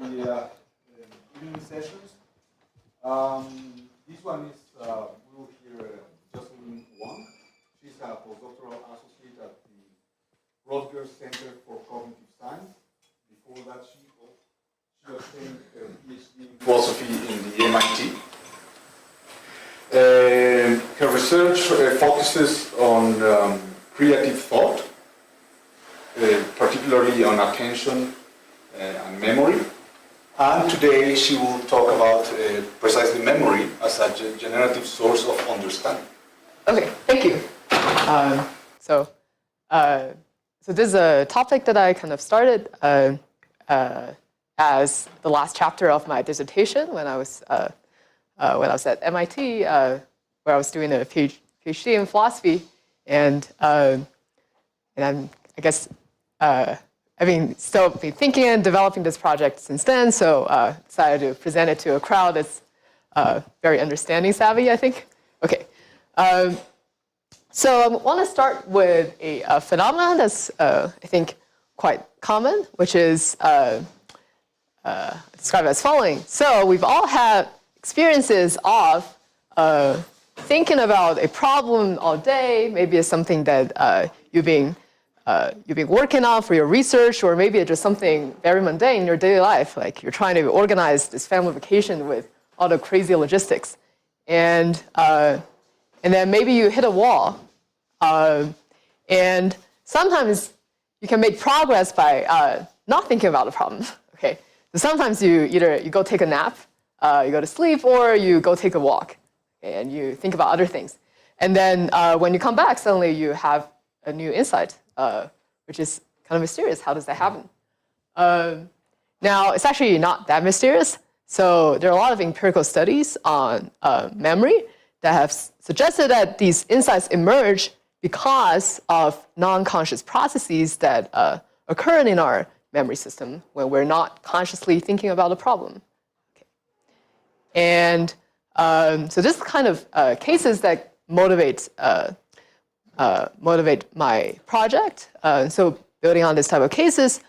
the evening sessions. This one is, we will hear Jocelyn Wang. She's a postdoctoral associate at the Rutgers Center for Cognitive Science. Before that, she obtained her PhD in philosophy in the MIT. Her research focuses on creative thought, particularly on attention and memory. And today she will talk about precisely memory as a generative source of understanding. Okay, thank you. So this is a topic that I kind of started as the last chapter of my dissertation when I was at MIT, where I was doing a PhD in philosophy, and I'm, I guess, I've been still been thinking and developing this project since then. So decided to present it to a crowd that's very understanding savvy, I think. Okay. So I want to start with a phenomenon that's I think quite common, which is described as following. So we've all had experiences of thinking about a problem all day. Maybe it's something that you've been working on for your research, or maybe it's just something very mundane in your daily life, like you're trying to organize this family vacation with all the crazy logistics, and then maybe you hit a wall, and sometimes you can make progress by not thinking about the problem. Okay, so sometimes you go take a nap, you go to sleep, or you go take a walk, okay, and you think about other things, and then when you come back, suddenly you have a new insight. Which is kind of mysterious. How does that happen? Now, it's actually not that mysterious. So there are a lot of empirical studies on memory that have suggested that these insights emerge because of non-conscious processes that occur in our memory system when we're not consciously thinking about a problem. Okay. And so this kind of cases that motivate my project. So building on this type of cases,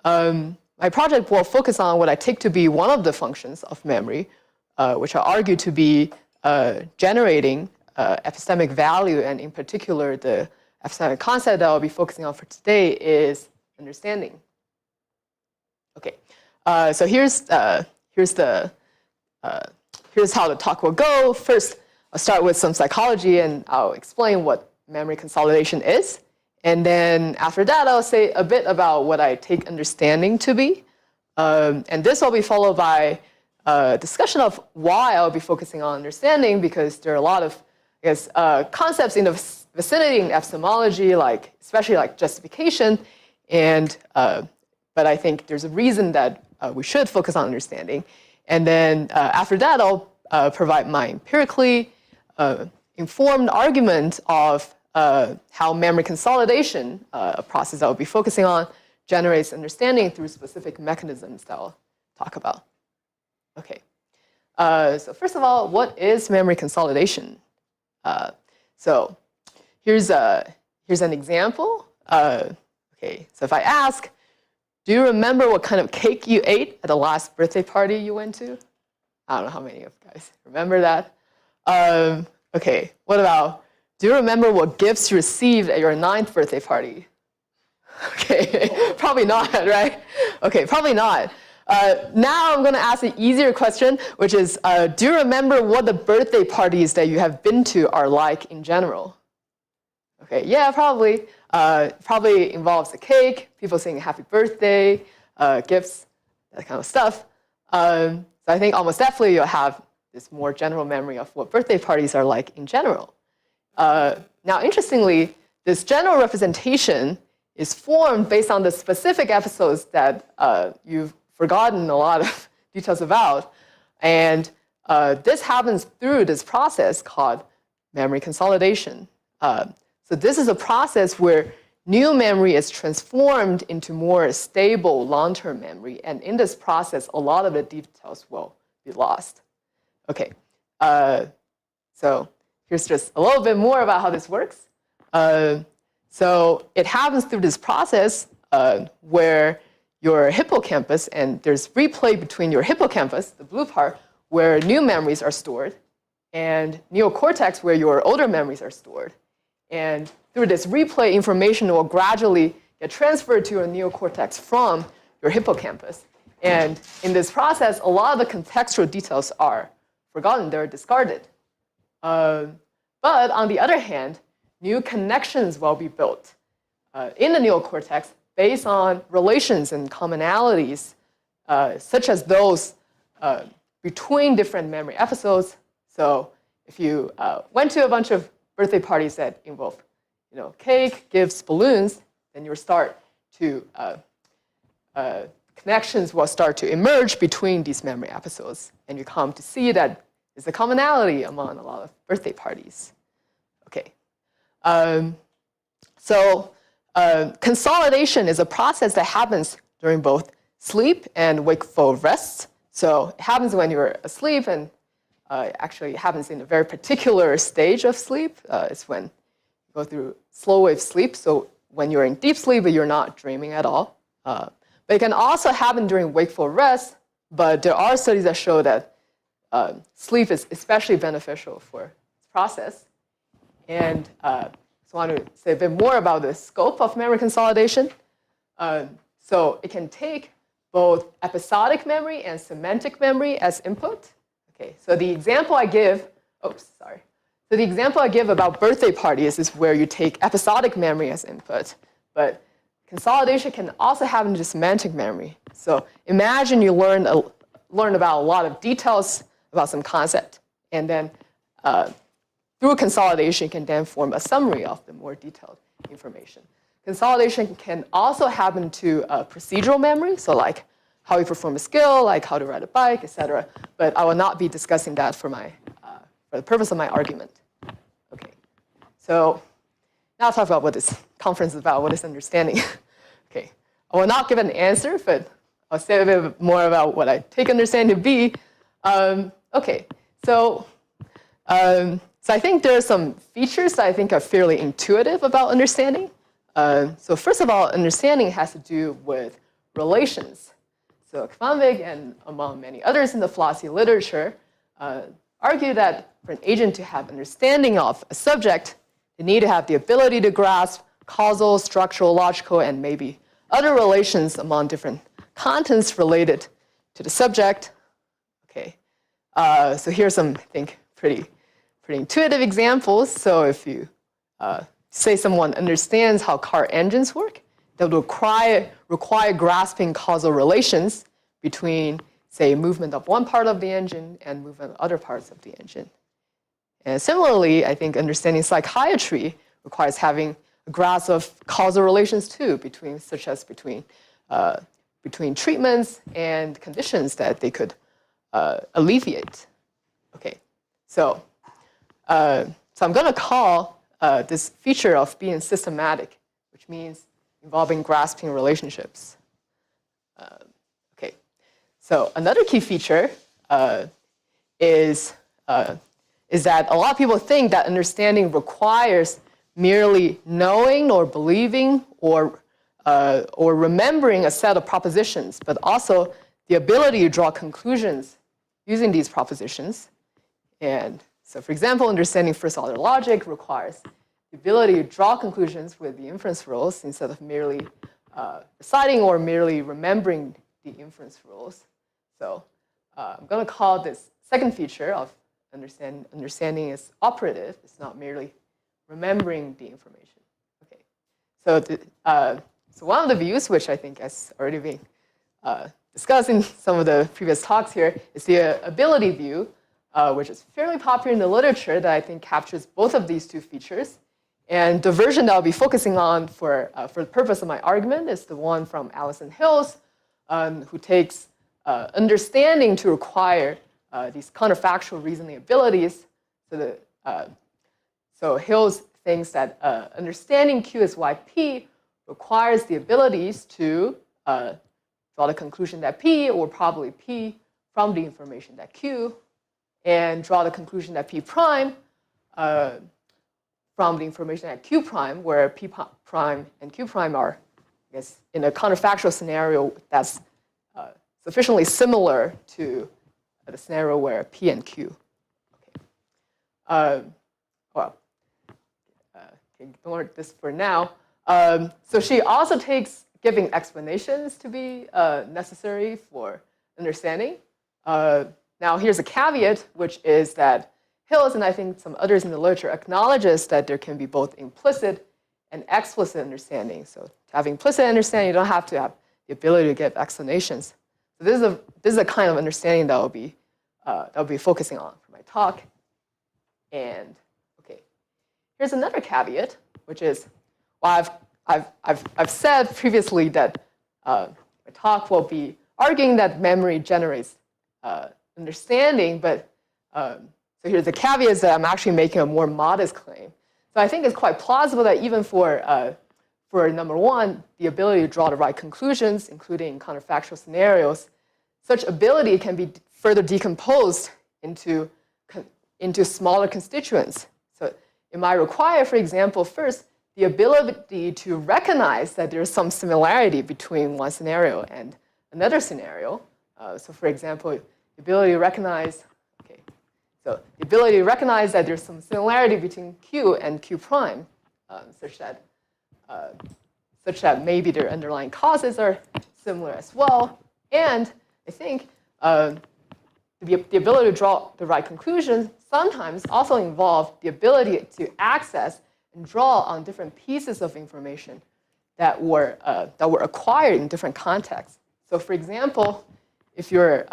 my project will focus on what I take to be one of the functions of memory, which I argue to be generating epistemic value, and in particular, the epistemic concept that I'll be focusing on for today is understanding. Okay, so here's how the talk will go. First, I'll start with some psychology, and I'll explain what memory consolidation is. And then after that, I'll say a bit about what I take understanding to be. And this will be followed by a discussion of why I'll be focusing on understanding, because there are a lot of, I guess, concepts in the vicinity in epistemology, like especially like justification. And but I think there's a reason that we should focus on understanding. And then after that, I'll provide my empirically informed argument of how memory consolidation, a process I'll be focusing on, generates understanding through specific mechanisms that I'll talk about. Okay, so first of all, what is memory consolidation? So here's an example. Okay, so if I ask, do you remember what kind of cake you ate at the last birthday party you went to? I don't know how many of you guys remember that. Okay, what about, do you remember what gifts you received at your 9th birthday party? Okay, probably not, right? Okay, probably not. Now I'm going to ask an easier question, which is, do you remember what the birthday parties that you have been to are like in general? Okay, yeah, probably. Probably involves a cake, people saying happy birthday, gifts, that kind of stuff. So I think almost definitely you'll have this more general memory of what birthday parties are like in general. Now, interestingly, this general representation is formed based on the specific episodes that you've forgotten a lot of details about. And this happens through this process called memory consolidation. So this is a process where new memory is transformed into more stable long-term memory. And in this process, a lot of the details will be lost. Okay, so here's just a little bit more about how this works. So it happens through this process where your hippocampus, and there's replay between your hippocampus, the blue part, where new memories are stored, and neocortex, where your older memories are stored. And through this replay, information will gradually get transferred to your neocortex from your hippocampus. And in this process, a lot of the contextual details are forgotten, they're discarded. But on the other hand, new connections will be built in the neocortex based on relations and commonalities, such as those between different memory episodes. So if you went to a bunch of birthday parties that involve cake, gifts, balloons, then you'll start to connections will start to emerge between these memory episodes, and you come to see that there's a commonality among a lot of birthday parties. Okay, so consolidation is a process that happens during both sleep and wakeful rest. So it happens when you're asleep, and actually it happens in a very particular stage of sleep. It's when you go through slow wave sleep. So when you're in deep sleep, but you're not dreaming at all. But it can also happen during wakeful rest, but there are studies that show that sleep is especially beneficial for this process. And so I want to say a bit more about the scope of memory consolidation. So it can take both episodic memory and semantic memory as input. Okay, so the example I give, So the example I give about birthday parties is where you take episodic memory as input, but consolidation can also happen to semantic memory. So imagine you learn about a lot of details about some concept, and then through consolidation, you can then form a summary of the more detailed information. Consolidation can also happen to procedural memory, so like how you perform a skill, like how to ride a bike, etc. But I will not be discussing that for the purpose of my argument. Okay, so now I'll talk about what this conference is about, what is understanding. Okay, I will not give an answer, but I'll say a bit more about what I take understanding to be. Okay, so I think there are some features that I think are fairly intuitive about understanding. So first of all, understanding has to do with relations. So Kvanvig and among many others in the philosophy literature argue that for an agent to have understanding of a subject, they need to have the ability to grasp causal, structural, logical, and maybe other relations among different contents related to the subject. Okay, so here's some, I think, pretty intuitive examples. So if you say someone understands how car engines work, that would require grasping causal relations between, say, movement of one part of the engine and movement of other parts of the engine. And similarly, I think understanding psychiatry requires having a grasp of causal relations too, such as between treatments and conditions that they could alleviate. Okay, so I'm going to call this feature of being systematic, which means involving grasping relationships. Okay, so another key feature is that a lot of people think that understanding requires merely knowing or believing or remembering a set of propositions, but also the ability to draw conclusions using these propositions. And so, for example, understanding first-order logic requires the ability to draw conclusions with the inference rules instead of merely reciting or merely remembering the inference rules. So I'm going to call this second feature of understanding is operative. It's not merely remembering the information. Okay. So one of the views, which I think has already been discussed in some of the previous talks here, is the ability view, which is fairly popular in the literature that I think captures both of these two features. And the version that I'll be focusing on for the purpose of my argument is the one from Allison Hills, who takes understanding to require these counterfactual reasoning abilities. So Hills thinks that understanding Q is YP requires the abilities to draw the conclusion that P, or probably P, from the information that Q, and draw the conclusion that P prime from the information at Q prime, where P prime and Q prime are I guess, in a counterfactual scenario that's sufficiently similar to the scenario where P and Q. Okay. Ignore this for now. So she also takes giving explanations to be necessary for understanding. Now here's a caveat, which is that Hills, and I think some others in the literature, acknowledges that there can be both implicit and explicit understanding. So to have implicit understanding, you don't have to have the ability to give explanations. So this is a kind of understanding that I'll be focusing on for my talk. And okay, here's another caveat, which is, well, I've said previously that my talk will be arguing that memory generates understanding, but so here's the caveat is that I'm actually making a more modest claim. So I think it's quite plausible that even for number one, the ability to draw the right conclusions, including counterfactual scenarios, such ability can be further decomposed into smaller constituents. So it might require, for example, first, the ability to recognize that there's some similarity between one scenario and another scenario. So for example, the ability to recognize, so the ability to recognize that there's some similarity between Q and Q prime, such that maybe their underlying causes are similar as well. And I think the ability to draw the right conclusions sometimes also involve the ability to access and draw on different pieces of information that were acquired in different contexts. So for example, if you're,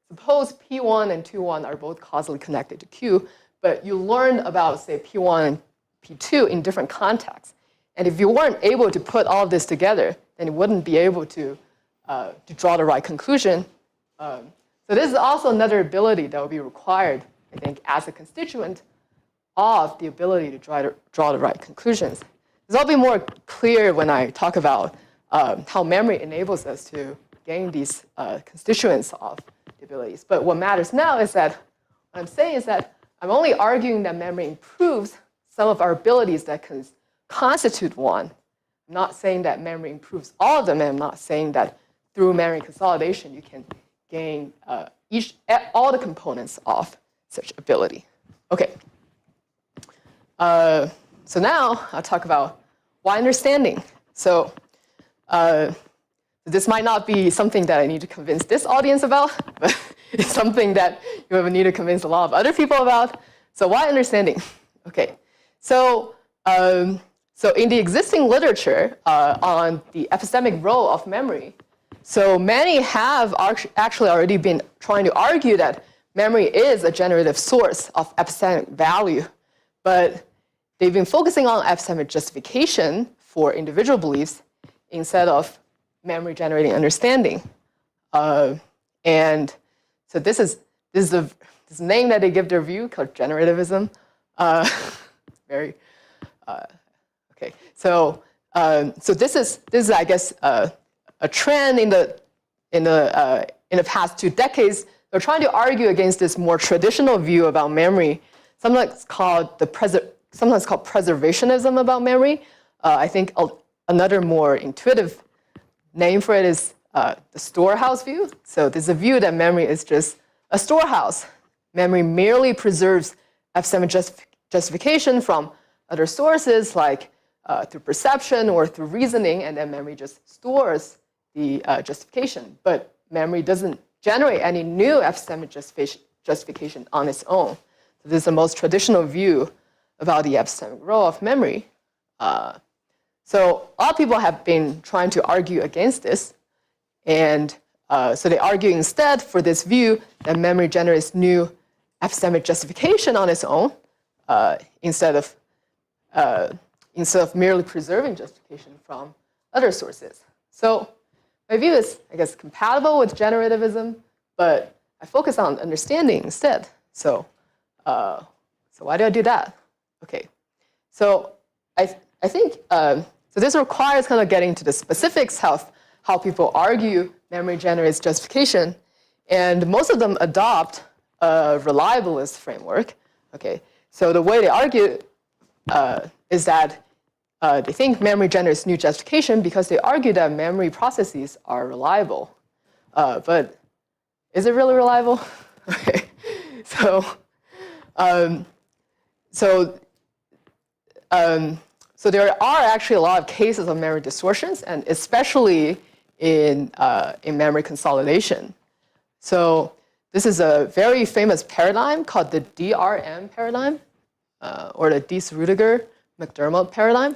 suppose P1 and Q1 are both causally connected to Q, but you learned about, say, P1 and P2 in different contexts. And if you weren't able to put all of this together, then you wouldn't be able to draw the right conclusion. So this is also another ability that will be required, I think, as a constituent of the ability to draw the right conclusions. This will be more clear when I talk about how memory enables us to gain these constituents of the abilities. But what matters now is that what I'm saying is that I'm only arguing that memory improves some of our abilities that can constitute one. I'm not saying that memory improves all of them, and I'm not saying that through memory consolidation you can gain all the components of such ability. Okay. So now I'll talk about why understanding. So this might not be something that I need to convince this audience about, but it's something that you will need to convince a lot of other people about. So why understanding? Okay. So in the existing literature on the epistemic role of memory, so many have actually already been trying to argue that memory is a generative source of epistemic value, but they've been focusing on epistemic justification for individual beliefs instead of memory generating understanding. And so this is the name that they give their view called generativism. Okay. So this is I guess a trend in the past 2 decades. They're trying to argue against this more traditional view about memory, sometimes called preservationism about memory. I think another more intuitive name for it is the storehouse view. So there's a view that memory is just a storehouse. Memory merely preserves epistemic justification from other sources, like through perception or through reasoning, and then memory just stores the justification. But memory doesn't generate any new epistemic justification on its own. So this is the most traditional view about the epistemic role of memory. So a lot of people have been trying to argue against this. And so they argue instead for this view that memory generates new epistemic justification on its own instead of merely preserving justification from other sources. So my view is, I guess, compatible with generativism, but I focus on understanding instead. So why do I do that? Okay, so I think so this requires kind of getting to the specifics of how people argue memory generates justification, and most of them adopt a reliabilist framework. Okay, so the way they argue is that they think memory generates new justification because they argue that memory processes are reliable. But is it really reliable? Okay. So, so there are actually a lot of cases of memory distortions, and especially in memory consolidation. So this is a very famous paradigm called the DRM paradigm, or the Diess-Rudiger-McDermott paradigm,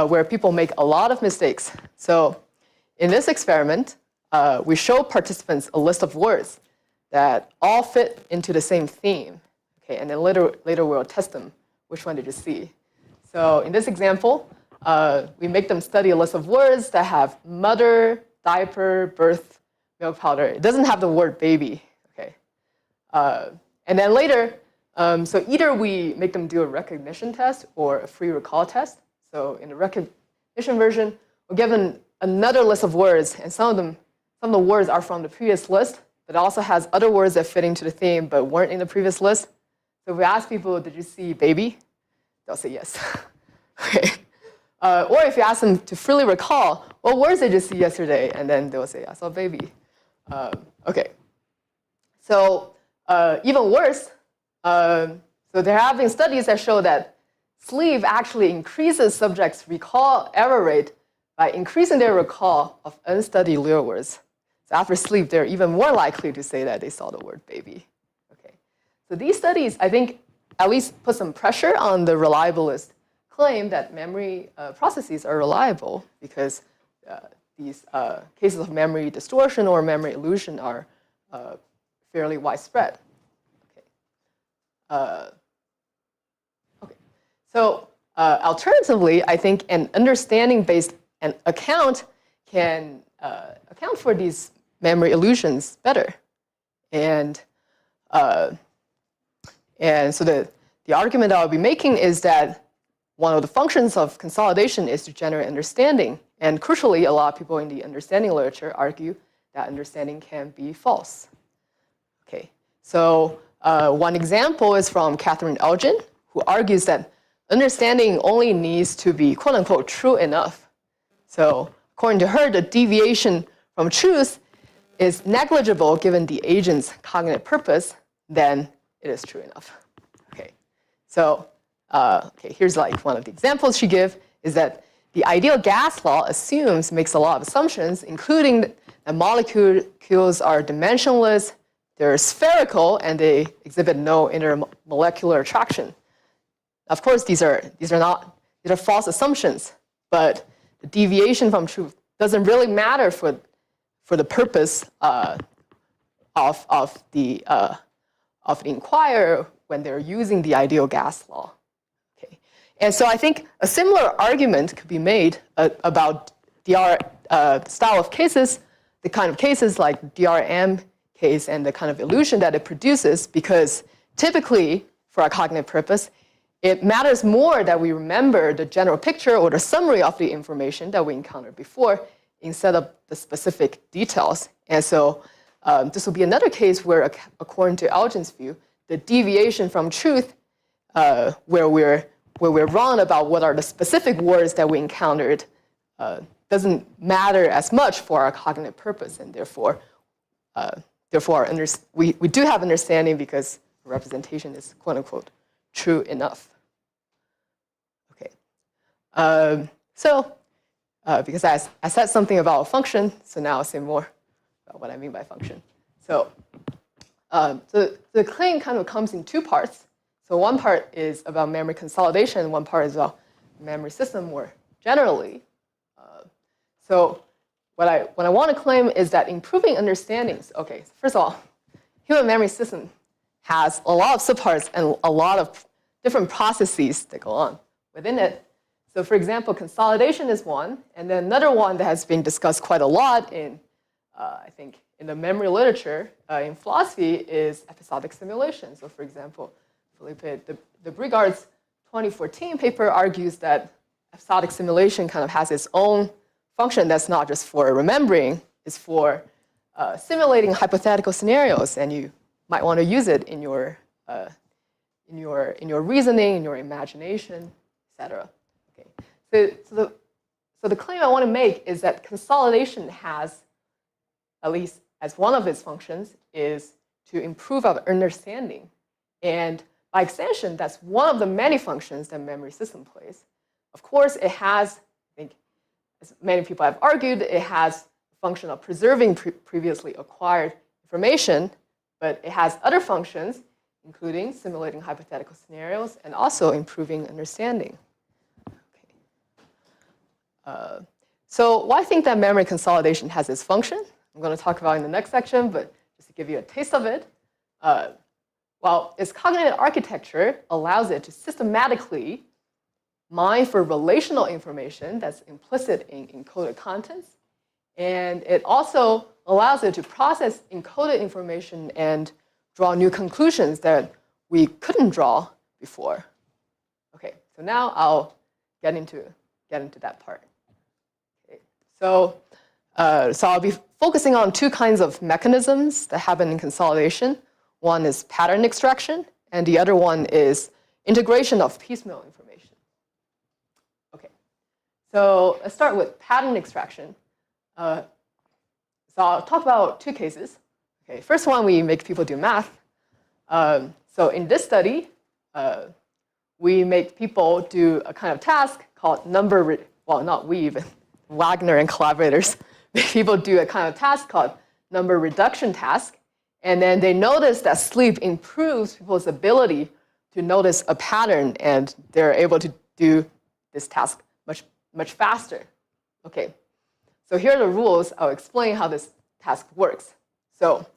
where people make a lot of mistakes. So in this experiment, we show participants a list of words that all fit into the same theme. Okay, and then later we'll test them. Which one did you see? So in this example, we make them study a list of words that have mother, diaper, birth, milk powder. It doesn't have the word baby. Okay, and then later, so either we make them do a recognition test or a free recall test. So in the recognition version, we're given another list of words, and some of the words are from the previous list, but it also has other words that fit into the theme but weren't in the previous list. So if we ask people, did you see baby? They'll say yes. Okay. Or if you ask them to freely recall, what words did you see yesterday? And then they'll say, I saw baby. Okay. So even worse, so they're having studies that show that sleep actually increases subjects' recall error rate by increasing their recall of unstudied real words. So after sleep, they're even more likely to say that they saw the word baby. Okay. So these studies, I think, at least put some pressure on the reliabilist claim that memory processes are reliable, because these cases of memory distortion or memory illusion are fairly widespread. Okay. Okay. So alternatively, I think an understanding-based account can account for these memory illusions better. And so the argument I'll be making is that one of the functions of consolidation is to generate understanding. And crucially, a lot of people in the understanding literature argue that understanding can be false. Okay, so one example is from Catherine Elgin, who argues that understanding only needs to be, quote unquote, true enough. So according to her, the deviation from truth is negligible given the agent's cognitive purpose, then it is true enough. Okay, so here's like one of the examples she gives is that the ideal gas law makes a lot of assumptions, including that molecules are dimensionless, they're spherical, and they exhibit no intermolecular attraction. Of course, these are false assumptions, but the deviation from truth doesn't really matter for the purpose of the inquirer when they're using the ideal gas law. Okay. And so I think a similar argument could be made about DR style of cases, the kind of cases like DRM case and the kind of illusion that it produces, because typically, for a cognitive purpose, it matters more that we remember the general picture or the summary of the information that we encountered before instead of the specific details. And so this will be another case where, according to Elgin's view, the deviation from truth, where we're wrong about what are the specific words that we encountered, doesn't matter as much for our cognitive purpose, and therefore we do have understanding because representation is, quote unquote, true enough. Okay. Because I said something about a function, so now I'll say more about what I mean by function. So the claim kind of comes in two parts. So one part is about memory consolidation, one part is about memory system more generally. So what I want to claim is that improving understandings, okay, first of all, human memory system has a lot of subparts and a lot of different processes that go on within it. So for example, consolidation is one, and then another one that has been discussed quite a lot in, I think, in the memory literature in philosophy is episodic simulation. So for example, Felipe de Brigard's 2014 paper argues that episodic simulation kind of has its own function that's not just for remembering, it's for simulating hypothetical scenarios, and you might want to use it in your reasoning, in your imagination, etc. Okay. So the claim I want to make is that consolidation has, at least as one of its functions, is to improve our understanding. And by extension, that's one of the many functions that memory system plays. Of course, it has, I think, as many people have argued, it has the function of preserving previously acquired information, but it has other functions, including simulating hypothetical scenarios and also improving understanding. So why I think that memory consolidation has this function, I'm going to talk about in the next section, but just to give you a taste of it, well, its cognitive architecture allows it to systematically mine for relational information that's implicit in encoded contents. And it also allows it to process encoded information and draw new conclusions that we couldn't draw before. Okay, so now I'll get into that part. Okay, so I'll be focusing on two kinds of mechanisms that happen in consolidation. One is pattern extraction, and the other one is integration of piecemeal information. Okay, so let's start with pattern extraction. So I'll talk about two cases. Okay, first one, we make people do math. So in this study, we make people do a kind of task called well, not we, but Wagner and collaborators make people do a kind of task called number reduction task. And then they notice that sleep improves people's ability to notice a pattern, and they're able to do this task much faster. Okay, so here are the rules. I'll explain how this task works. So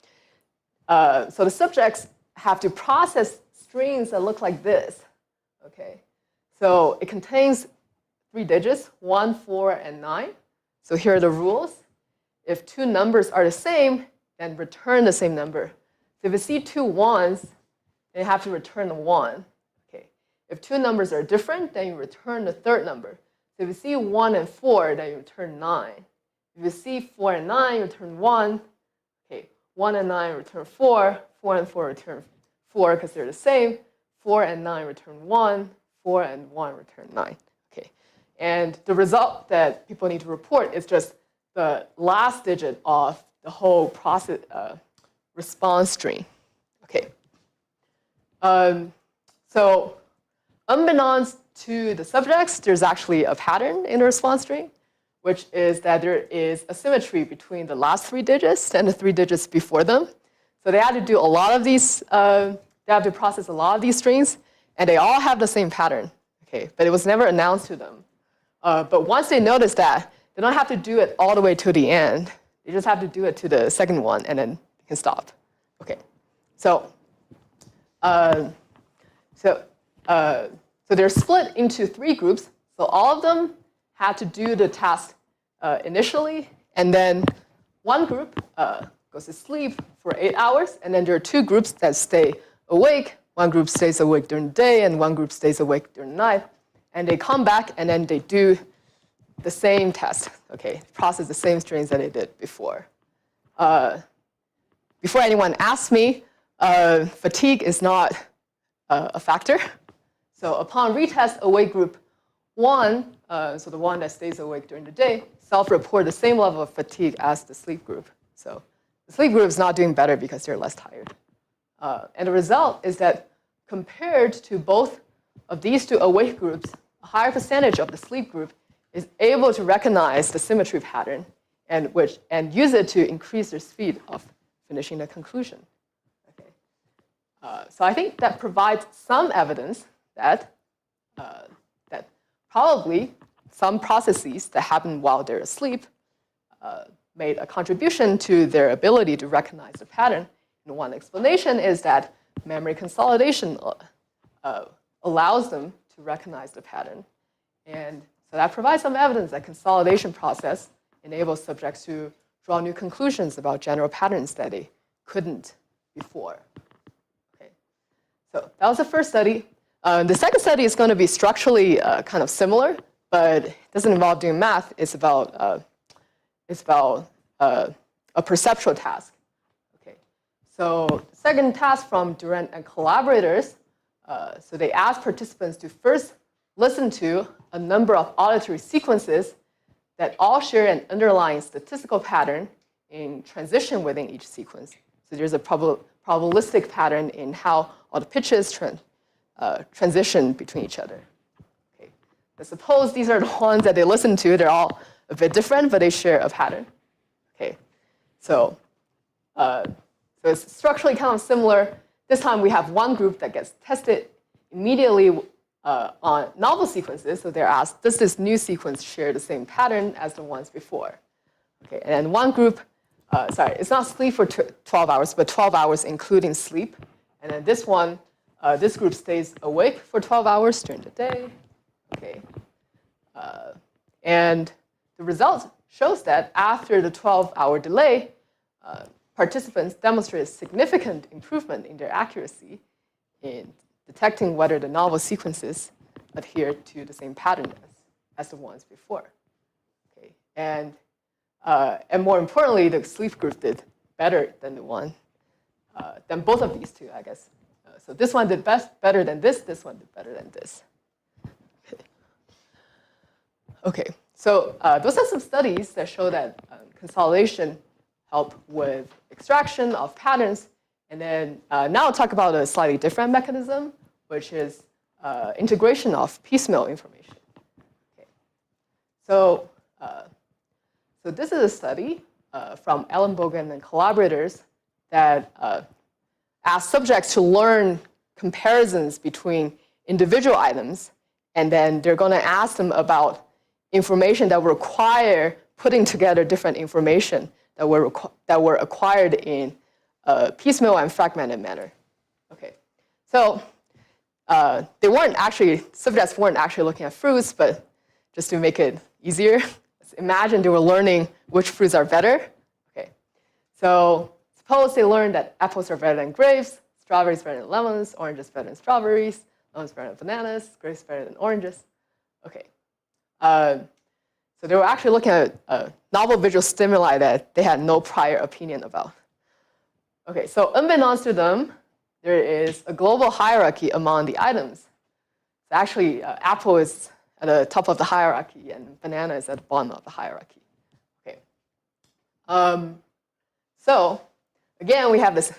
the subjects have to process strings that look like this. Okay, so it contains 3 digits, 1, 4, and 9. So here are the rules. If two numbers are the same, then return the same number. So if you see 2 1s, then you have to return the 1. Okay. If two numbers are different, then you return the third number. So if you see 1 and 4, then you return 9. If you see 4 and 9, you return 1. Okay. 1 and 9 return 4. 4 and 4 return 4 because they're the same. 4 and 9 return 1. 4 and 1 return 9. Okay. And the result that people need to report is just the last digit of the whole process response string. Okay. So unbeknownst to the subjects, there's actually a pattern in the response string, which is that there is a symmetry between the last 3 digits and the 3 digits before them. So they had to do a lot of these, they have to process a lot of these strings, and they all have the same pattern. Okay, but it was never announced to them. But once they notice that, they don't have to do it all the way to the end. They just have to do it to the second one, and then you can stop. Okay, so they're split into 3 groups. So all of them had to do the task initially, and then one group goes to sleep for 8 hours, and then there are 2 groups that stay awake. One group stays awake during the day, and one group stays awake during the night. And they come back, and then they do the same test, okay? Process the same strings that they did before. Before anyone asks me, fatigue is not a factor. So upon retest, awake group 1, so the one that stays awake during the day, self-report the same level of fatigue as the sleep group. So the sleep group is not doing better because they're less tired. And the result is that compared to both of these 2 awake groups, a higher percentage of the sleep group is able to recognize the symmetry pattern and use it to increase their speed of finishing the conclusion. Okay. So I think that provides some evidence that probably some processes that happen while they're asleep made a contribution to their ability to recognize the pattern. And one explanation is that memory consolidation allows them to recognize the pattern. And so that provides some evidence that consolidation process enables subjects to draw new conclusions about general patterns that they couldn't before. Okay. So that was the first study. The second study is going to be structurally kind of similar, but it doesn't involve doing math. It's about a perceptual task. Okay. So the second task from Durant and collaborators, so they asked participants to first listen to a number of auditory sequences that all share an underlying statistical pattern in transition within each sequence. So there's a probabilistic pattern in how all the pitches transition between each other. Okay. But suppose these are the ones that they listen to. They're all a bit different, but they share a pattern. Okay. So it's structurally kind of similar. This time we have one group that gets tested immediately on novel sequences. So they're asked, does this new sequence share the same pattern as the ones before? Okay, and then one group, it's not sleep for 12 hours, but 12 hours including sleep. And then this one, this group stays awake for 12 hours during the day. Okay, and the result shows that after the 12-hour delay, participants demonstrated significant improvement in their accuracy in detecting whether the novel sequences adhere to the same pattern as the ones before. Okay, and more importantly, the sleep group did better than than both of these two, I guess. So this one did better than this one did better than this. Okay, so those are some studies that show that consolidation help with extraction of patterns. And then now I'll talk about a slightly different mechanism, which is integration of piecemeal information. Okay. So this is a study from Ellenbogen and collaborators that asked subjects to learn comparisons between individual items, and then they're going to ask them about information that would require putting together different information that were acquired in a piecemeal and fragmented manner. Okay, so subjects weren't actually looking at fruits, but just to make it easier, imagine they were learning which fruits are better. Okay, so suppose they learned that apples are better than grapes, strawberries better than lemons, oranges better than strawberries, lemons better than bananas, grapes better than oranges. Okay, so they were actually looking at novel visual stimuli that they had no prior opinion about. Okay, so unbeknownst to them, there is a global hierarchy among the items. So actually, apple is at the top of the hierarchy, and banana is at the bottom of the hierarchy. Okay. So again, we have this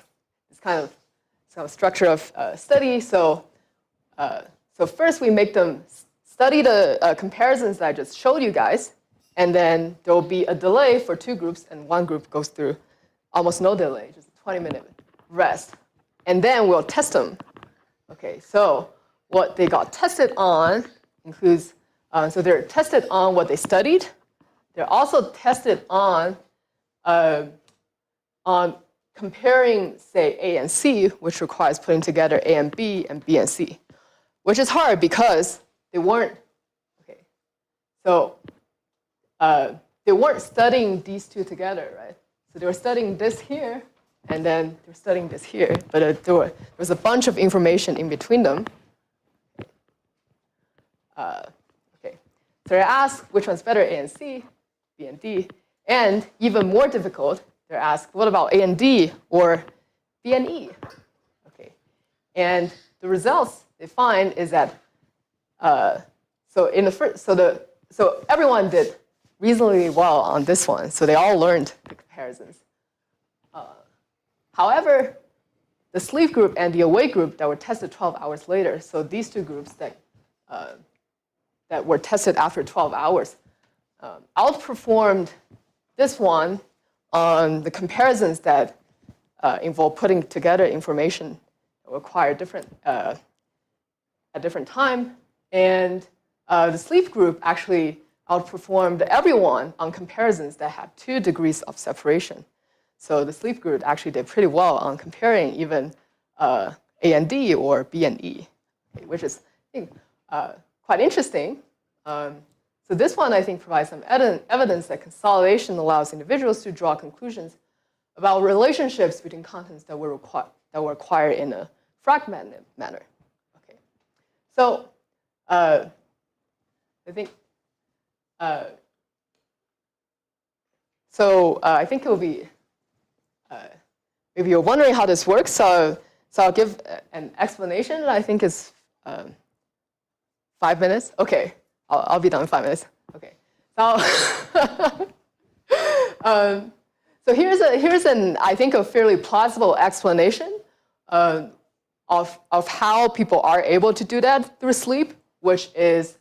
kind of structure of study. So first, we make them study the comparisons that I just showed you guys, and then there will be a delay for two groups, and one group goes through almost no delay, just a 20-minute rest. And then we'll test them. Okay, so what they got tested on includes, so they're tested on what they studied. They're also tested on comparing, say, A and C, which requires putting together A and B and C, which is hard because they weren't, okay, so they weren't studying these two together, right? So they were studying this here, and then they're studying this here, but there was a bunch of information in between them. Okay, so they're asked which one's better, A and C, B and D, and even more difficult, they're asked what about A and D or B and E? Okay, and the results they find is that so everyone did reasonably well on this one, so they all learned the comparisons. However, the sleep group and the awake group that were tested 12 hours later, so these two groups that were tested after 12 hours, outperformed this one on the comparisons that involve putting together information that require at different time. And the sleep group actually outperformed everyone on comparisons that had 2 degrees of separation. So the sleep group actually did pretty well on comparing even A and D or B and E, okay, which is, I think, quite interesting. So this one, I think, provides some evidence that consolidation allows individuals to draw conclusions about relationships between contents that were acquired in a fragmented manner. Okay, so I think I think it will be. If you're wondering how this works, so I'll give an explanation that I think is 5 minutes? Okay, I'll be done in 5 minutes. Okay, so here's an I think a fairly plausible explanation of how people are able to do that through sleep, which is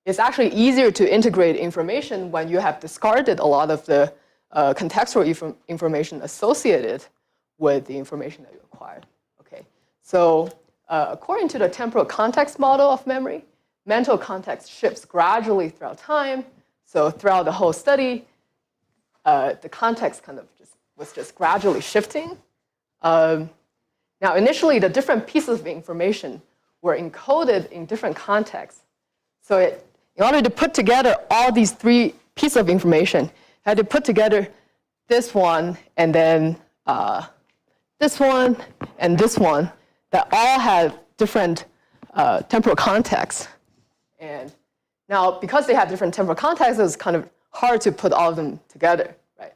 it's actually easier to integrate information when you have discarded a lot of the contextual information associated with the information that you acquired. Okay, so according to the temporal context model of memory, mental context shifts gradually throughout time. So throughout the whole study, the context kind of was just gradually shifting. Now, initially, the different pieces of information were encoded in different contexts. So in order to put together all these 3 pieces of information, I had to put together this one, and then this one, and this one, that all had different temporal contexts. And now, because they have different temporal contexts, it was kind of hard to put all of them together, right?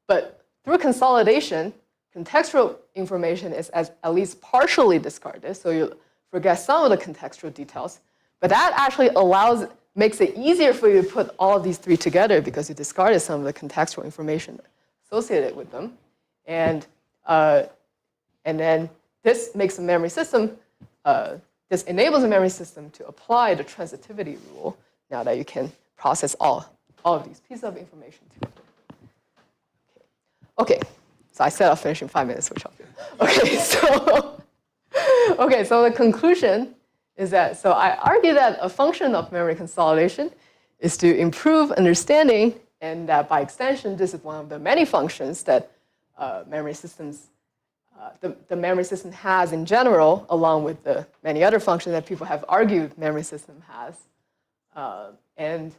But through consolidation, contextual information is at least partially discarded, so you forget some of the contextual details. But that actually makes it easier for you to put all of these 3 together because you discarded some of the contextual information associated with them. And then this makes the memory system, this enables the memory system to apply the transitivity rule now that you can process all of these pieces of information together. Okay, so I said I'll finish in 5 minutes, which I'll do. Okay, so the conclusion is that, so I argue that a function of memory consolidation is to improve understanding, and that by extension, this is one of the many functions that memory systems, the memory system has in general, along with the many other functions that people have argued memory system has. And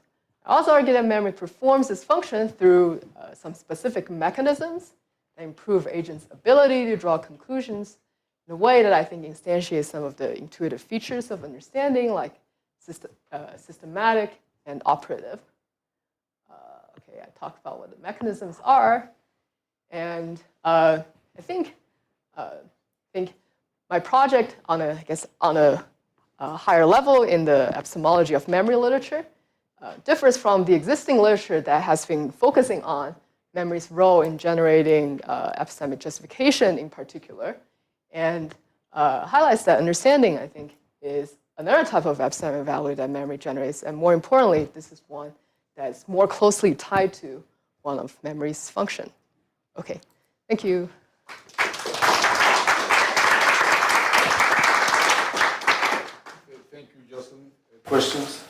I also argue that memory performs this function through some specific mechanisms that improve agents' ability to draw conclusions in a way that I think instantiates some of the intuitive features of understanding, like systematic and operative. Okay, I talked about what the mechanisms are, and I think my project on a higher level in the epistemology of memory literature differs from the existing literature that has been focusing on memory's role in generating epistemic justification in particular, and highlights that understanding, I think, is another type of epistemic value that memory generates, and more importantly, this is one that's more closely tied to one of memory's function. Okay, thank you. Thank you, Jocelyn. Questions?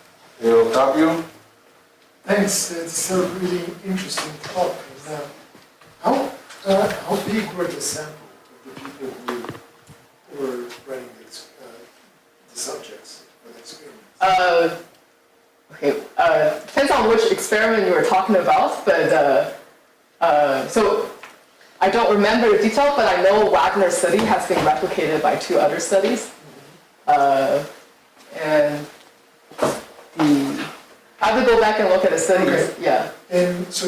Octavio? Thanks. It's a really interesting talk. And, how big were the sample of the people who were running the subjects for the experiment? Okay, depends on which experiment you were talking about, but so I don't remember the detail, but I know Wagner's study has been replicated by 2 other studies. And I have to go back and look at the studies. Okay. Yeah. And so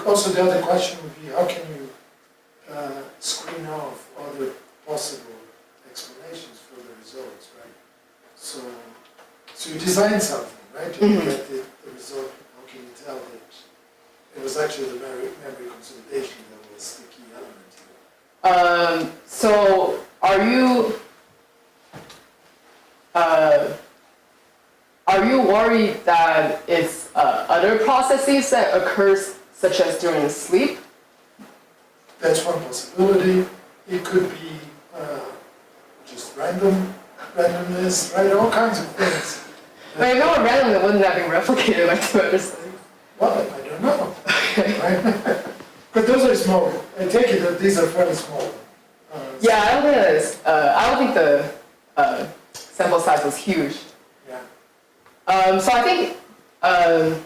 also the other question would be, how can you screen off other possible explanations for the results, right? So you design something, right? And you get the result. How can you tell that it was actually the memory consolidation that was the key element here? So are you worried that it's other processes that occurs, such as during sleep? That's one possibility. It could be just randomness, right? All kinds of things. But if it were random, it wouldn't have been replicated by 2 other studies. Well, I don't know. Right? But those are small. I take it that these are fairly small. Yeah, I don't think that is. I don't think the sample size was huge. Yeah. So I think I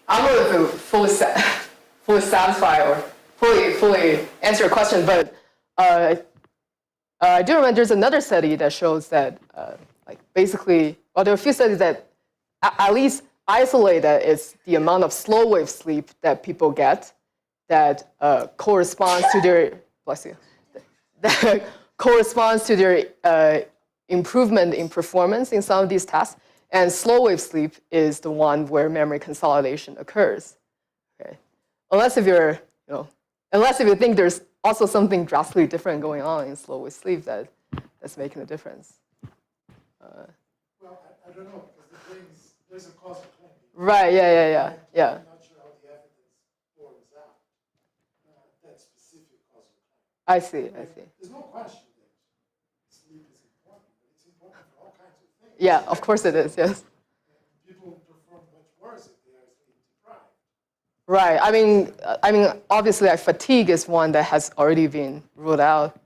don't know if it fully satisfy or fully answer your question, but I do remember there's another study that shows that like basically, well, there are a few studies that at least isolate that it's the amount of slow wave sleep that people get that corresponds to their that corresponds to their improvement in performance in some of these tasks. And slow wave sleep is the one where memory consolidation occurs. Okay. Unless if you think there's also something drastically different going on in slow wave sleep that's making a difference. Well, I don't know, because the brain there's a causal claim. Right, yeah. I'm not sure how the evidence forms out that specific causal claim. I see. There's no question that sleep is important, but it's important for all kinds of things. Yeah, of course it is, yes. And people perform much worse if they are sleep deprived. Right, I mean, obviously fatigue is one that has already been ruled out.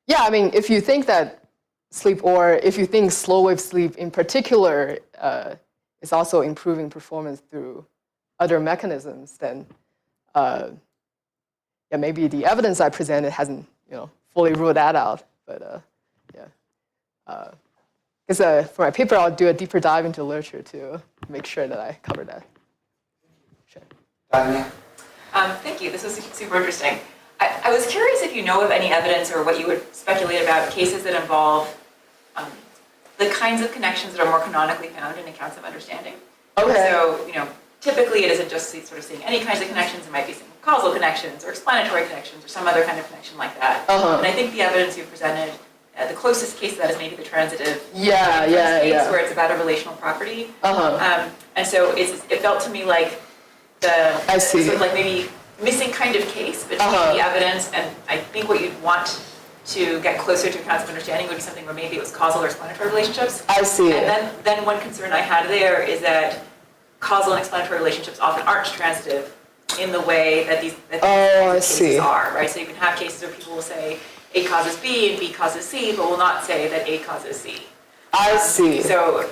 Yeah, I mean, if you think that sleep, or if you think slow wave sleep in particular is also improving performance through other mechanisms, then yeah, maybe the evidence I presented hasn't fully ruled that out. But yeah, because for my paper, I'll do a deeper dive into literature to make sure that I cover that. Sure. Tanya? Thank you. This was super interesting. I was curious if you know of any evidence or what you would speculate about cases that involve the kinds of connections that are more canonically found in accounts of understanding. Okay. So, typically it isn't just sort of seeing any kinds of connections. It might be seeing causal connections or explanatory connections or some other kind of connection like that. And I think the evidence you presented, the closest case to that is maybe the transitive case where it's about a relational property. And so it felt to me like I see. sort of like maybe missing kind of case between the evidence, and I think what you'd want to get closer to accounts of understanding would be something where maybe it was causal or explanatory relationships. I see. And then one concern I had there is that causal and explanatory relationships often aren't transitive in the way that these cases are, right? So you can have cases where people will say A causes B and B causes C, but will not say that A causes C. I see. So,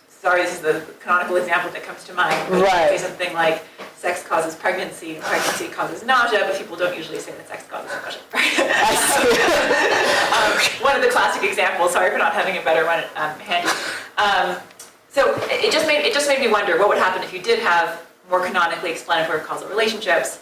sorry, this is the canonical example that comes to mind. But Right. say something like sex causes pregnancy, and pregnancy causes nausea, but people don't usually say that sex causes nausea, right? One of the classic examples. Sorry for not having a better one handy. So it just made me wonder what would happen if you did have more canonically explanatory causal relationships.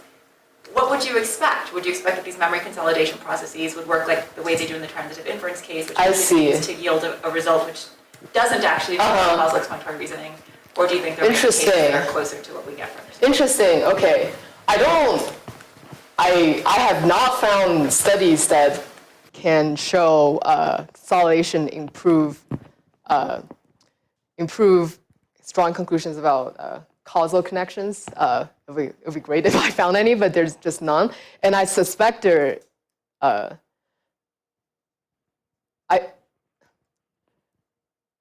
What would you expect? Would you expect that these memory consolidation processes would work like the way they do in the transitive inference case, which is to yield a result which doesn't actually involve causal explanatory reasoning? Or do you think there are cases that are closer to what we get from understanding? Interesting. Okay. I have not found studies that can show consolidation improve strong conclusions about causal connections. It would be great if I found any, but there's just none. And I suspect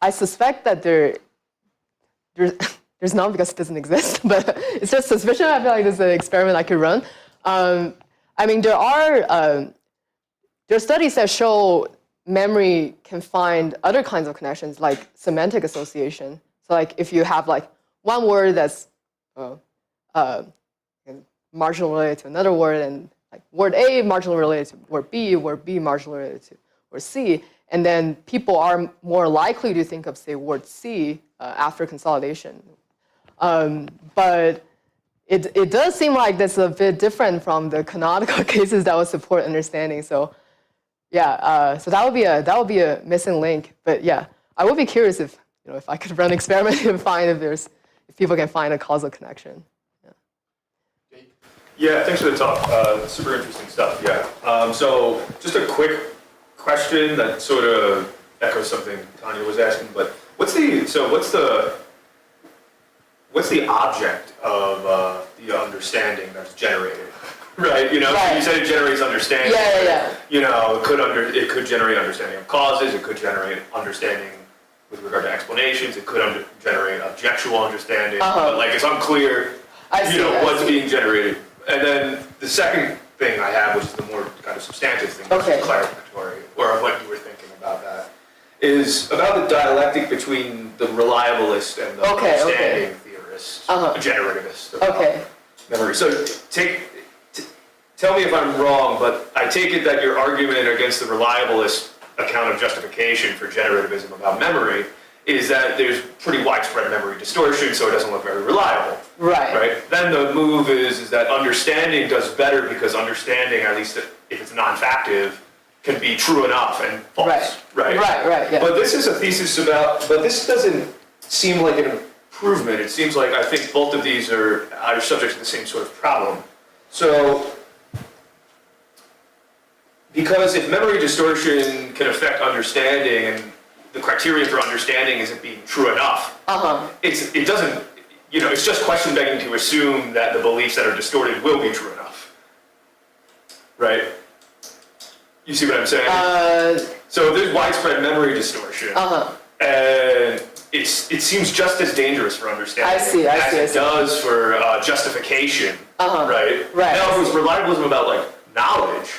I suspect that there's none because it doesn't exist, but it's just suspicion. I feel like there's an experiment I could run. I mean, there are studies that show memory can find other kinds of connections, like semantic association. So, like if you have like one word that's marginal related to another word, and like word A marginal related to word B marginal related to word C, and then people are more likely to think of, say, word C after consolidation. But it does seem like that's a bit different from the canonical cases that would support understanding. So yeah, so that would be a missing link. But yeah, I would be curious if I could run an experiment and find if people can find a causal connection. Yeah, thanks for the talk. Super interesting stuff. Yeah. So just a quick question that sort of echoes something Tanya was asking, but what's the object of the understanding that's generated? Right. Right. You said it generates understanding. Yeah. It could generate understanding of causes. It could generate understanding with regard to explanations. It could generate objectual understanding. But like it's unclear, what's being generated. And then the second thing I have, which is the more kind of substantive thing, which is clarificatory, or what you were thinking about that, is about the dialectic between the reliabilist and the understanding theorist, generativist about memory. So tell me if I'm wrong, but I take it that your argument against the reliabilist account of justification for generativism about memory is that there's pretty widespread memory distortion, so it doesn't look very reliable. Right. Then the move is that understanding does better because understanding, at least if it's non-factive, can be true enough and false, right? Right, yeah. But this is a thesis about, but this doesn't seem like an improvement. It seems like I think both of these are subject to the same sort of problem. So, because if memory distortion can affect understanding and the criteria for understanding isn't being true enough, it doesn't, it's just question begging to assume that the beliefs that are distorted will be true enough, right? You see what I'm saying? So if there's widespread memory distortion, and it seems just as dangerous for understanding as it does for justification, right? Now, if it was reliabilism about like knowledge,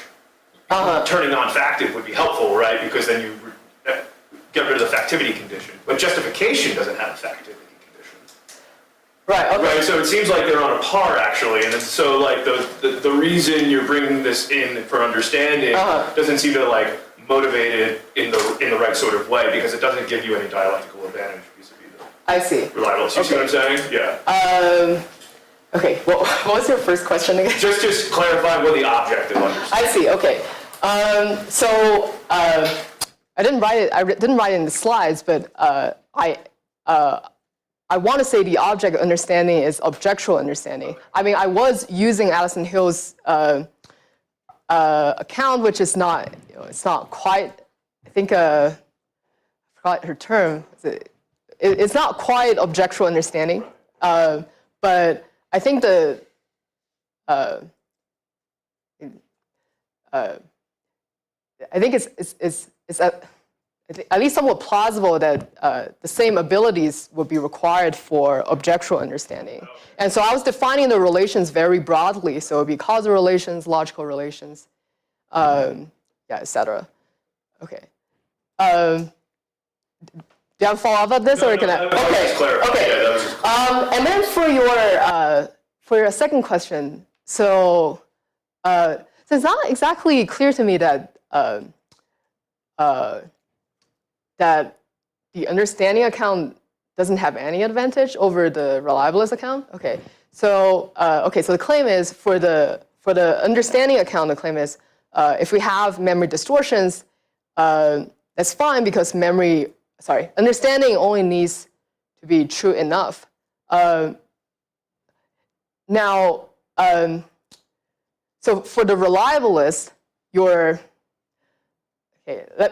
turning on factive would be helpful, right? Because then you get rid of the factivity condition. But justification doesn't have a factivity condition. Right, so it seems like they're on a par, actually. And so like the reason you're bringing this in for understanding doesn't seem to like motivate it in the right sort of way, because it doesn't give you any dialectical advantage vis-a-vis the reliability. You see what I'm saying? Yeah. Okay, well, what was your first question again? Just clarify what the objective understanding. I see, okay. So I didn't write it in the slides, but I want to say the object of understanding is objectual understanding. I mean, I was using Alison Hill's account, which is not, it's not quite, I think, I forgot her term. It's not quite objectual understanding, but I think I think it's at least somewhat plausible that the same abilities would be required for objectual understanding. And so I was defining the relations very broadly. So it would be causal relations, logical relations, etc. Okay. Do you have a follow-up about this, or can I? Okay. And then for your second question, so it's not exactly clear to me that that the understanding account doesn't have any advantage over the reliabilist account. Okay, so so the claim is for the understanding account, the claim is if we have memory distortions, that's fine because understanding only needs to be true enough. Now, so for the reliabilist, I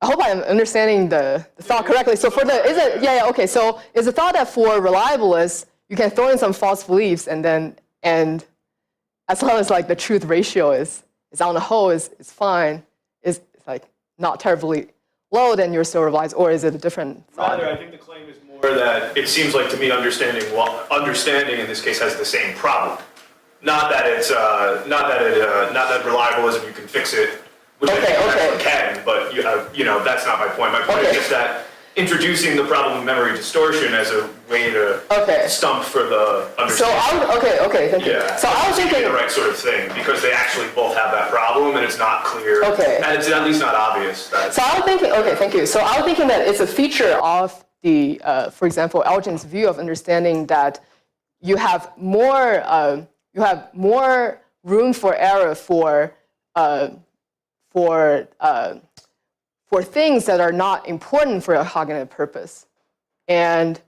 hope I'm understanding the thought correctly. So okay. So is the thought that for reliabilists, you can throw in some false beliefs and as long as like the truth ratio is on the whole is fine, is like not terribly low, then you're still reliable, or is it a different thought? Rather, I think the claim is more that it seems like to me understanding in this case has the same problem. Not that not that reliabilism you can fix it. Which I think can, but that's not my point. My point is just that introducing the problem of memory distortion as a way to stump for the understanding. So thank you. Yeah, so I was thinking the right sort of thing, because they actually both have that problem, and it's not clear. And it's at least not obvious. So I was thinking. Thank you. So I was thinking that it's a feature of the, for example, Elgin's view of understanding that you have more room for error for things that are not important for a cognitive purpose. And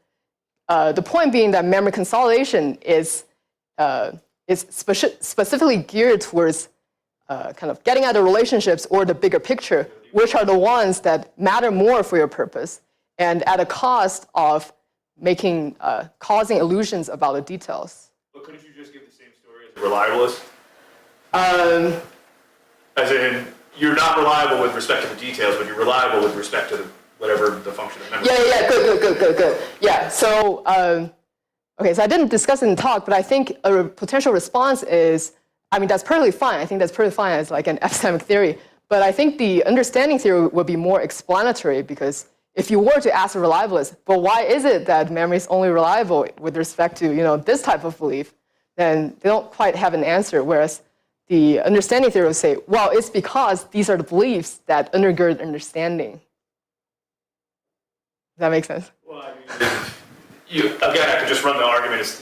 the point being that memory consolidation is specifically geared towards kind of getting at the relationships or the bigger picture, which are the ones that matter more for your purpose, and at a cost of causing illusions about the details. But couldn't you just give the same story as a reliabilist? As in, you're not reliable with respect to the details, but you're reliable with respect to whatever the function of memory. Yeah. Good. Yeah. So, so I didn't discuss it in the talk, but I think a potential response is, I mean, that's perfectly fine. I think that's perfectly fine as like an epistemic theory. But I think the understanding theory would be more explanatory, because if you were to ask a reliabilist, but why is it that memory is only reliable with respect to this type of belief, then they don't quite have an answer. Whereas the understanding theory would say, well, it's because these are the beliefs that undergird understanding. Does that make sense? Well, I mean, again, I could just run the argument, it's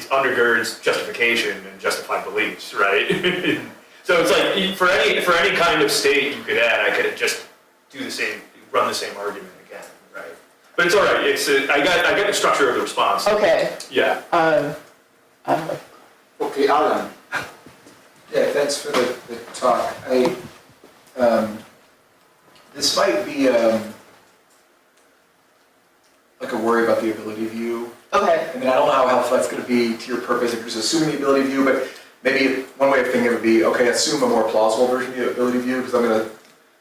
undergirds justification and justified beliefs, right? So it's like, for any kind of state you could add, I could just run the same argument again, right? But it's all right, I got the structure of the response. Okay. Yeah. Okay, Alan. Yeah, thanks for the talk. This might be like a worry about the ability view. Okay. I mean, I don't know how helpful that's going to be to your purpose if you're just assuming the ability view, but maybe one way of thinking it would be, okay, assume a more plausible version of the ability view, because I'm going to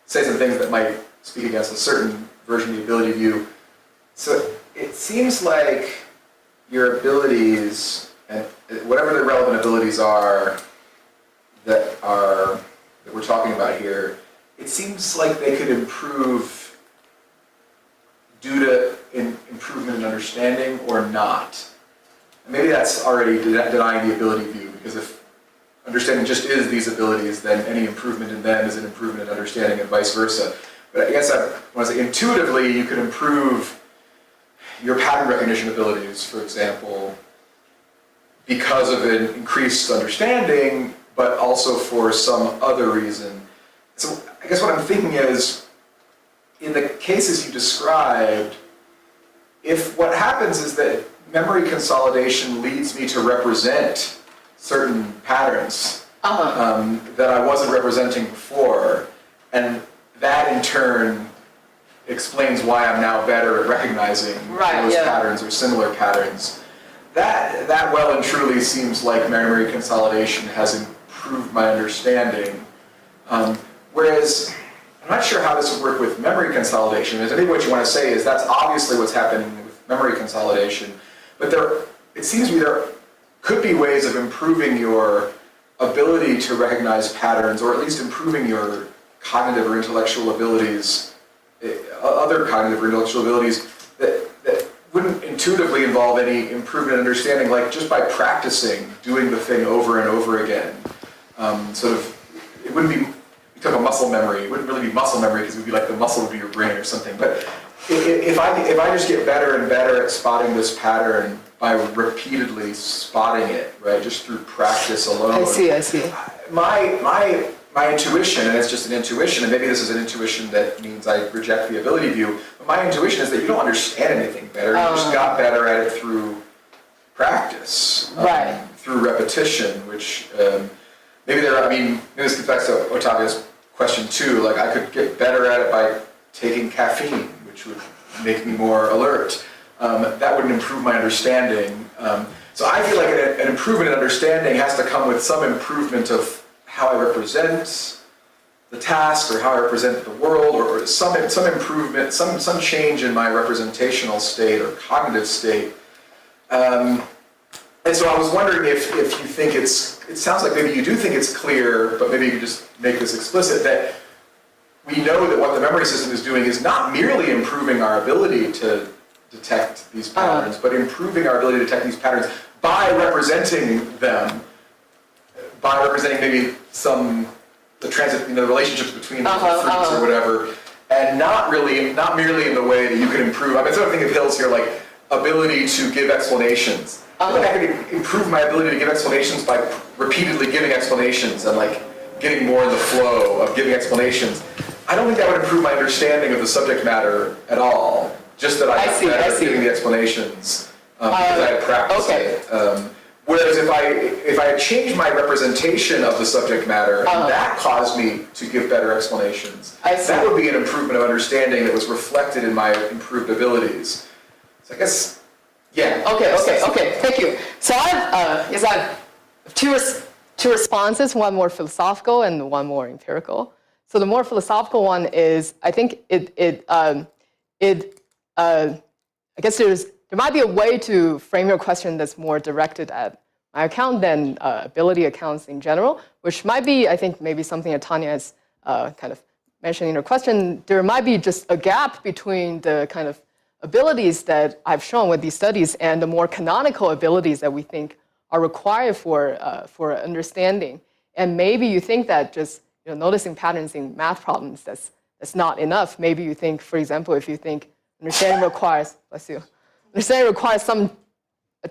say some things that might speak against a certain version of the ability view. So it seems like your abilities, and whatever the relevant abilities are that we're talking about here, it seems like they could improve due to improvement in understanding or not. Maybe that's already denying the ability view, because if understanding just is these abilities, then any improvement in them is an improvement in understanding and vice versa. But I guess I want to say intuitively you could improve your pattern recognition abilities, for example, because of an increased understanding, but also for some other reason. So I guess what I'm thinking is, in the cases you described, if what happens is that memory consolidation leads me to represent certain patterns that I wasn't representing before, and that in turn explains why I'm now better at recognizing those patterns or similar patterns. That well and truly seems like memory consolidation has improved my understanding. Whereas, I'm not sure how this would work with memory consolidation. I think what you want to say is that's obviously what's happening with memory consolidation, but it seems to me there could be ways of improving your ability to recognize patterns, or at least improving your cognitive or intellectual abilities, other cognitive or intellectual abilities that wouldn't intuitively involve any improvement in understanding, like just by practicing doing the thing over and over again. It wouldn't be, you talk about muscle memory, it wouldn't really be muscle memory because it would be like the muscle would be your brain or something. But if I just get better and better at spotting this pattern by repeatedly spotting it, right, just through practice alone. I see. My intuition, and it's just an intuition, and maybe this is an intuition that means I reject the ability view, but my intuition is that you don't understand anything better, you just got better at it through practice, through repetition, which maybe this gets back to Otavio's question too, like I could get better at it by taking caffeine, which would make me more alert. That wouldn't improve my understanding. So I feel like an improvement in understanding has to come with some improvement of how I represent the task, or how I represent the world, or some improvement, some change in my representational state or cognitive state. And so I was wondering if you think it sounds like maybe you do think it's clear, but maybe you could just make this explicit, that we know that what the memory system is doing is not merely improving our ability to detect these patterns, but improving our ability to detect these patterns by representing them, by representing maybe the relationships between the fruits or whatever, and not merely in the way that you can improve. I mean, sort of think of Hill's here, like ability to give explanations. I think I could improve my ability to give explanations by repeatedly giving explanations and like getting more in the flow of giving explanations. I don't think that would improve my understanding of the subject matter at all. Just that I got better at giving the explanations because I had practiced it. Whereas if I changed my representation of the subject matter, and that caused me to give better explanations, that would be an improvement of understanding that was reflected in my improved abilities. So I guess, yeah. Okay. Thank you. So I have two responses, one more philosophical and one more empirical. So the more philosophical one is, I think I guess there might be a way to frame your question that's more directed at my account than ability accounts in general, which might be, I think, maybe something that Tanya has kind of mentioned in her question. There might be just a gap between the kind of abilities that I've shown with these studies and the more canonical abilities that we think are required for understanding. And maybe you think that just noticing patterns in math problems, that's not enough. Maybe you think, for example, if you think understanding requires some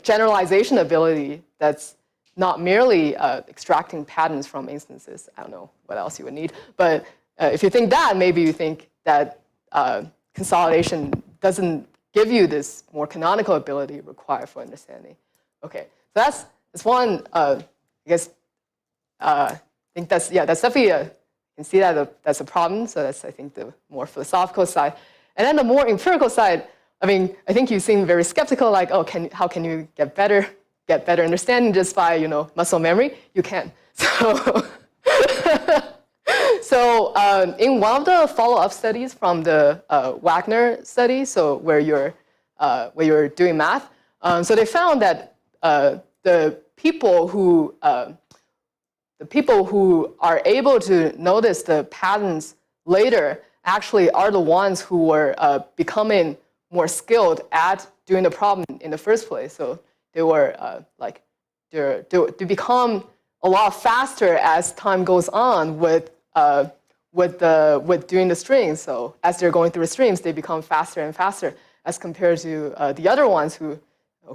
generalization ability that's not merely extracting patterns from instances. I don't know what else you would need. But if you think that, maybe you think that consolidation doesn't give you this more canonical ability required for understanding. Okay, so that's one, I guess, I think that's definitely you can see that that's a problem. So that's, I think, the more philosophical side. And then the more empirical side, I mean, I think you seem very skeptical, like, oh, how can you get better understanding just by, muscle memory? You can. So in one of the follow-up studies from the Wagner study, so where you're doing math, so they found that the people who are able to notice the patterns later actually are the ones who were becoming more skilled at doing the problem in the first place. So they were they become a lot faster as time goes on with doing the strings. So as they're going through the strings, they become faster and faster as compared to the other ones who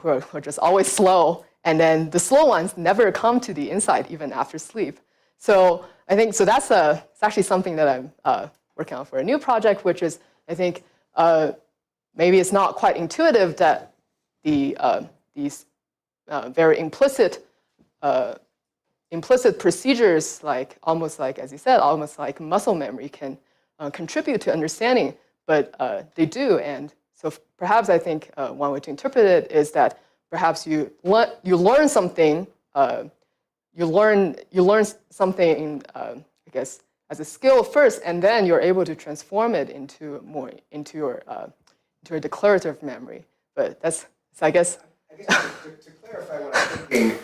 are just always slow. And then the slow ones never come to the insight even after sleep. So I think that's it's actually something that I'm working on for a new project, which is, I think, maybe it's not quite intuitive that these very implicit procedures, almost like, as you said, almost like muscle memory, can contribute to understanding, but they do. And so perhaps I think one way to interpret it is that perhaps you learn something, you learn something, I guess, as a skill first, and then you're able to transform it into your declarative memory. But that's, so I guess. To clarify what I'm thinking,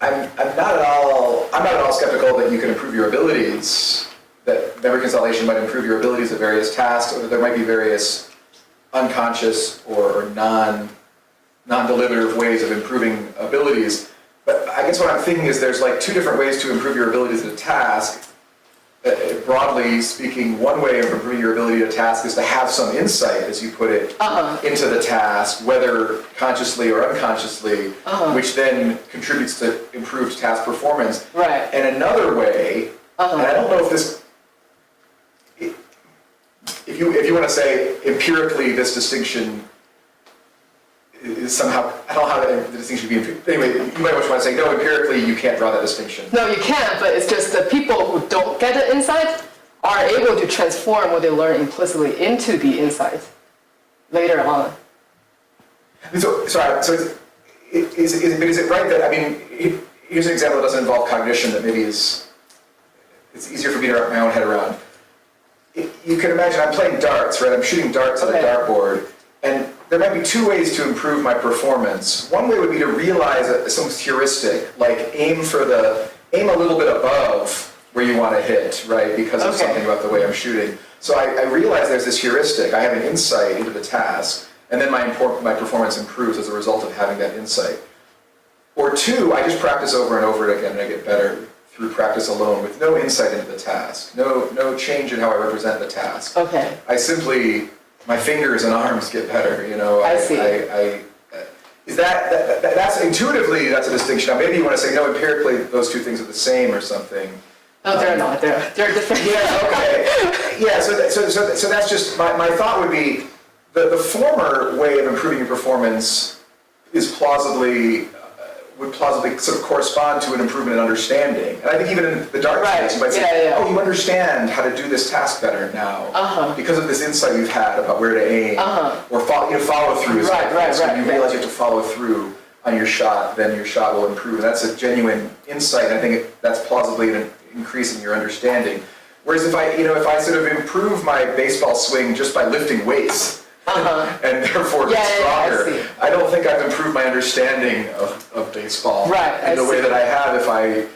I'm not at all skeptical that you can improve your abilities, that memory consolidation might improve your abilities at various tasks, or that there might be various unconscious or non-deliberative ways of improving abilities. But I guess what I'm thinking is there's two different ways to improve your abilities at a task. Broadly speaking, one way of improving your ability at a task is to have some insight, as you put it, into the task, whether consciously or unconsciously, which then contributes to improved task performance. Right. And another way, and I don't know if this, if you want to say empirically this distinction is somehow, I don't know how the distinction would be. Anyway, you might want to say, no, empirically you can't draw that distinction. No, you can't, but it's just the people who don't get the insight are able to transform what they learn implicitly into the insight later on. So is it right that, I mean, here's an example that doesn't involve cognition that maybe it's easier for me to wrap my own head around. You can imagine I'm playing darts, right? I'm shooting darts on a dartboard, and there might be two ways to improve my performance. One way would be to realize some heuristic, like aim a little bit above where you want to hit, right? Because of something about the way I'm shooting. So I realize there's this heuristic. I have an insight into the task, and then my performance improves as a result of having that insight. Or two, I just practice over and over again, and I get better through practice alone with no insight into the task, no change in how I represent the task. Okay. I simply, my fingers and arms get better, I see. Is that's intuitively, that's a distinction. Now maybe you want to say, no, empirically those two things are the same or something. No, they're not. They're different. Yeah, okay. Yeah, so that's just, my thought would be, the former way of improving your performance would plausibly sort of correspond to an improvement in understanding. And I think even in the dark case, you might say, oh, you understand how to do this task better now because of this insight you've had about where to aim, or follow through. So when you realize you have to follow through on your shot, then your shot will improve. And that's a genuine insight. And I think that's plausibly an increase in your understanding. Whereas if I sort of improve my baseball swing just by lifting weights, and therefore get stronger, I don't think I've improved my understanding of baseball in the way that I have if I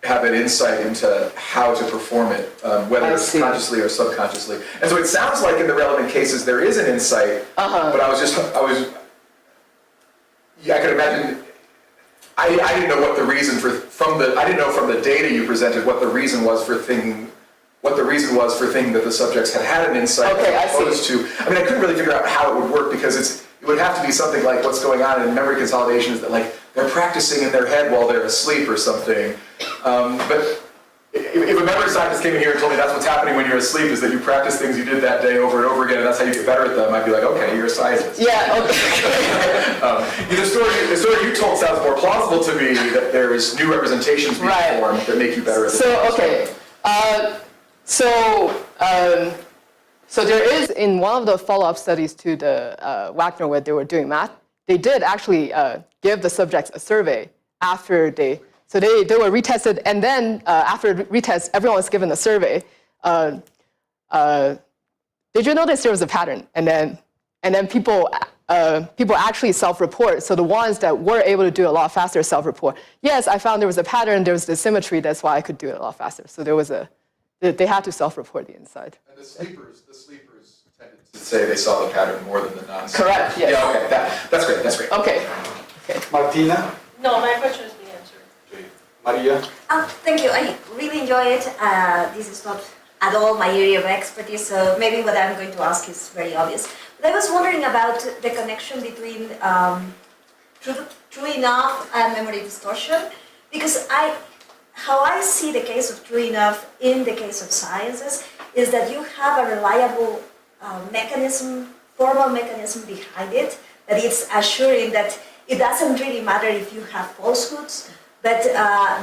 have an insight into how to perform it, whether it's consciously or subconsciously. And so it sounds like in the relevant cases there is an insight, but I could imagine, I didn't know what the reason I didn't know from the data you presented what the reason was for thinking that the subjects had an insight as opposed to, I couldn't really figure out how it would work because it would have to be something like what's going on in memory consolidation is that they're practicing in their head while they're asleep or something. But if a memory scientist came in here and told me that's what's happening when you're asleep is that you practice things you did that day over and over again and that's how you get better at them, I'd be like, okay, you're a scientist. Yeah, okay. The story you told sounds more plausible to me, that there's new representations being formed that make you better at this. So, okay. So there is, in one of the follow-up studies to the Wagner where they were doing math, they did actually give the subjects a survey after they were retested, and then after retest, everyone was given a survey. Did you notice there was a pattern? And then people actually self-report. So the ones that were able to do it a lot faster self-report. Yes, I found there was a pattern. There was the symmetry. That's why I could do it a lot faster. So they had to self-report the inside. And the sleepers tended to say they saw the pattern more than the non-sleepers. Correct. Yes. Yeah. Okay. That's great. Okay. Martina? No, my question has been answered. Maria? Thank you. I really enjoy it. This is not at all my area of expertise, so maybe what I'm going to ask is very obvious. But I was wondering about the connection between true enough and memory distortion, because how I see the case of true enough in the case of sciences is that you have a reliable formal mechanism behind it, that it's assuring that it doesn't really matter if you have falsehoods, but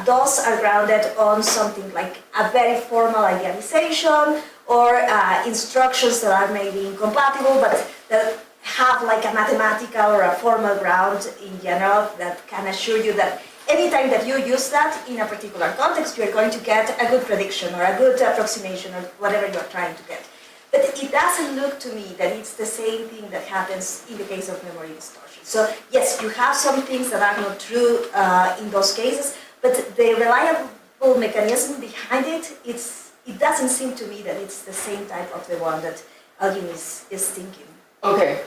those are grounded on something like a very formal idealization or instructions that are maybe incompatible, but that have like a mathematical or a formal ground in general that can assure you that anytime that you use that in a particular context, you're going to get a good prediction or a good approximation or whatever you're trying to get. But it doesn't look to me that it's the same thing that happens in the case of memory distortion. So yes, you have some things that are not true in those cases, but the reliable mechanism behind it, it doesn't seem to me that it's the same type of the one that Elgin is thinking. Okay.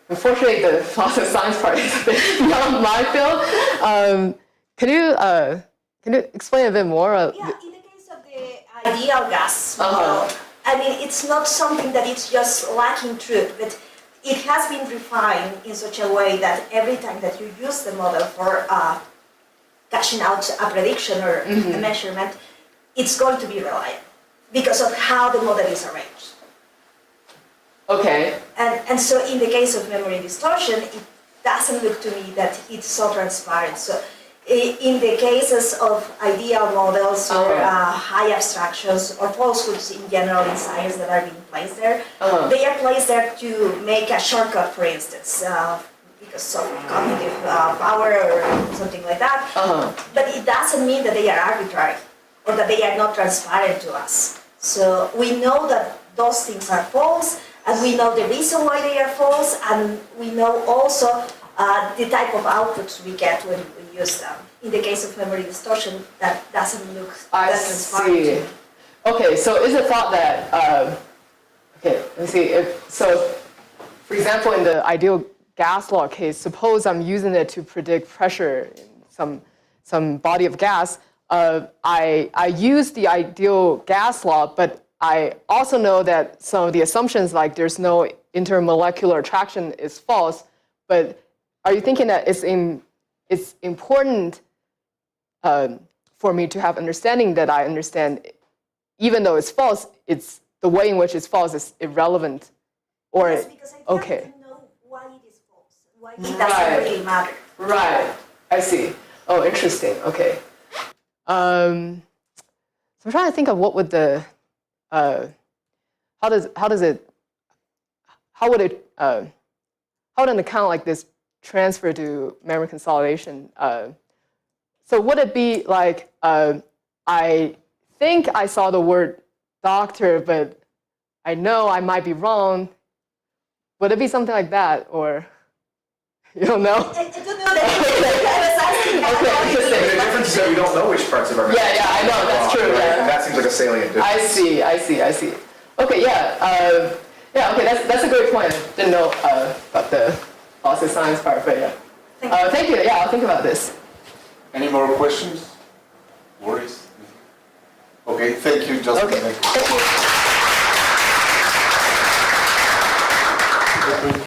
Unfortunately, the philosophy science part is beyond my field. Can you explain a bit more? Yeah, in the case of the ideal gas model, I mean, it's not something that it's just lacking truth, but it has been refined in such a way that every time that you use the model for cashing out a prediction or a measurement, it's going to be reliable because of how the model is arranged. Okay. And so in the case of memory distortion, it doesn't look to me that it's so transparent. So in the cases of ideal models or high abstractions or falsehoods in general in science that are being placed there, they are placed there to make a shortcut, for instance, because of cognitive power or something like that. But it doesn't mean that they are arbitrary or that they are not transparent to us. So we know that those things are false, and we know the reason why they are false, and we know also the type of outputs we get when we use them. In the case of memory distortion, that doesn't look that transparent. I see. Okay, so is it thought that, okay, let's see, so for example, in the ideal gas law case, suppose I'm using it to predict pressure in some body of gas. I use the ideal gas law, but I also know that some of the assumptions, like there's no intermolecular attraction, is false. But are you thinking that it's important for me to have understanding that I understand, even though it's false, it's the way in which it's false is irrelevant? Or Yes, because I don't know why it is false, why it doesn't really matter. Right, I see. Oh, interesting. Okay. So I'm trying to think of what would the how would an account like this transfer to memory consolidation? So would it be like, I think I saw the word doctor, but I know I might be wrong. Would it be something like that, or you don't know? I don't know that. Okay, interesting. The difference is that we don't know which parts of our memory. Yeah, I know, that's true. Right? Yeah. And that seems like a salient difference. I see. Okay, yeah. Okay, that's a great point. Didn't know about the philosophy science part, but yeah. Thank you. Yeah, I'll think about this. Any more questions? Worries? Okay, thank you, Jocelyn. Okay, thank you.